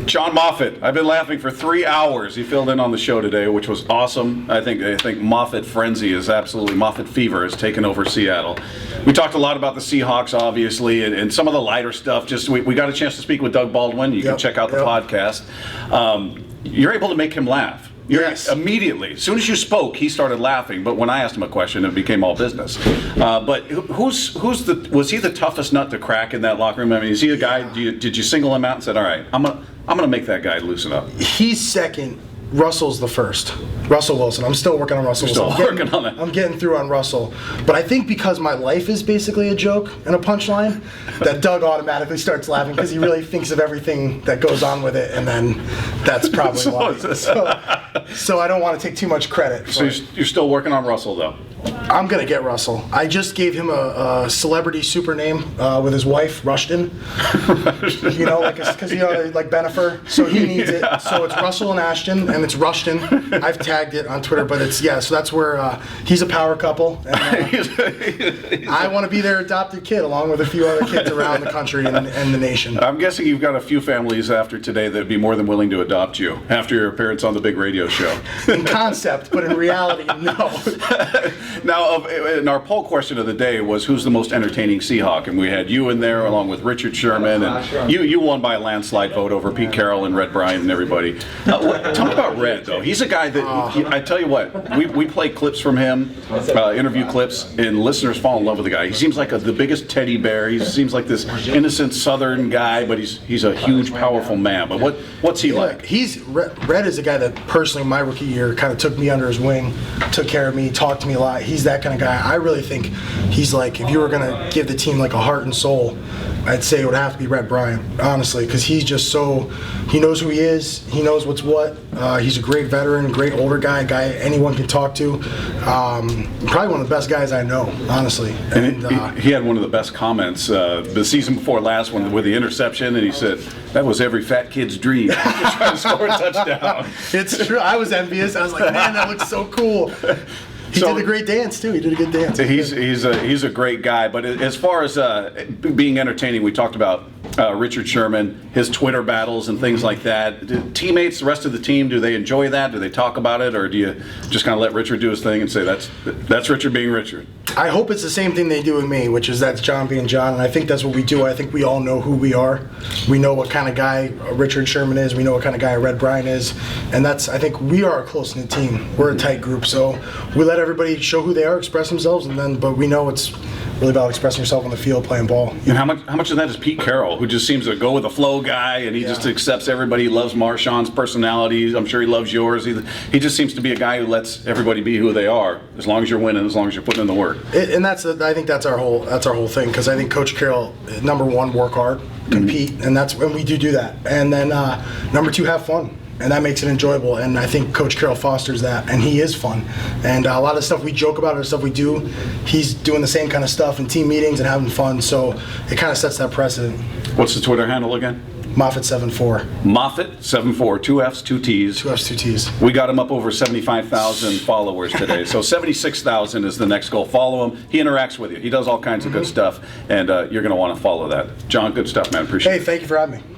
John Moffitt. I've been laughing for 3 hours. He filled in on the show today, which was awesome. I think Moffitt frenzy is absolutely, Moffitt fever has taken over Seattle. We talked a lot about the Seahawks, obviously, and some of the lighter stuff. Just we got a chance to speak with Doug Baldwin. You can check out the podcast. You're able to make him laugh. Yes. Immediately. As soon as you spoke, he started laughing. But when I asked him a question, it became all business. But was he the toughest nut to crack in that locker room? I mean, is he a guy? Did you single him out and said, "All right, I'm gonna make that guy loosen up"? He's second. Russell's the first. Russell Wilson. I'm still working on Russell Wilson. I'm getting through on Russell. But I think because my life is basically a joke and a punchline, that Doug automatically starts laughing because he really thinks of everything that goes on with it, and then that's probably why. So I don't want to take too much credit. So you're still working on Russell, though? I'm going to get Russell. I just gave him a celebrity super name with his wife, Rushton. You know, because like Benifer. So he needs it. So it's Russell and Ashton, and it's Rushton. I've tagged it on Twitter, but it's, so that's where he's a power couple. And, I want to be their adopted kid, along with a few other kids around the country and the nation. I'm guessing you've got a few families after today that'd be more than willing to adopt you after your appearance on the big radio show. In concept, but in reality, no. Now, and our poll question of the day was, who's the most entertaining Seahawk? And we had you in there along with Richard Sherman, and you won by a landslide vote over Pete Carroll and Red Bryant and everybody. Tell me about Red, though. He's a guy that, I tell you what, we play clips from him, interview clips, and listeners fall in love with the guy. He seems like the biggest teddy bear. He seems like this innocent Southern guy, but he's a huge, powerful man. But what's he like? Red is a guy that personally, my rookie year, kind of took me under his wing, took care of me, talked to me a lot. He's that kind of guy. I really think he's like, if you were going to give the team like a heart and soul, I'd say it would have to be Red Bryant, honestly, because he's just he knows who he is, he knows what's what. He's a great veteran, great older guy anyone can talk to. Probably one of the best guys I know, honestly. And he had one of the best comments the season before last one with the interception, and he said, "That was every fat kid's dream, trying to score a touchdown." It's true. I was envious. I was like, man, that looks so cool. He did a great dance too. He did a good dance. He's a great guy. But as far as being entertaining, we talked about Richard Sherman, his Twitter battles and things like that. Do teammates, the rest of the team, do they enjoy that? Do they talk about it, or do you just kind of let Richard do his thing and say that's Richard being Richard? I hope it's the same thing they do with me, which is that's John being John, and I think that's what we do. I think we all know who we are. We know what kind of guy Richard Sherman is. We know what kind of guy Red Bryant is, and I think we are a close-knit team. We're a tight group, so we let everybody show who they are, express themselves, but we know it's really about expressing yourself on the field, playing ball. And how much of that is Pete Carroll, who just seems to go with the flow guy, and he just accepts everybody. He loves Marshawn's personality. I'm sure he loves yours. He just seems to be a guy who lets everybody be who they are, as long as you're winning, as long as you're putting in the work. And I think that's our whole thing, because I think Coach Carroll, number one, work hard, compete, and we do that. And then number two, have fun. And that makes it enjoyable, and I think Coach Carroll fosters that, and he is fun. And a lot of the stuff we joke about or stuff we do, he's doing the same kind of stuff in team meetings and having fun, so it kind of sets that precedent. What's the Twitter handle again? Moffitt74. Moffitt74, 2 F's, 2 T's. 2 F's, 2 T's. We got him up over 75,000 followers today, so 76,000 is the next goal. Follow him. He interacts with you. He does all kinds of good stuff, and you're going to want to follow that. John, good stuff, man. Appreciate it. Hey, thank you for having me.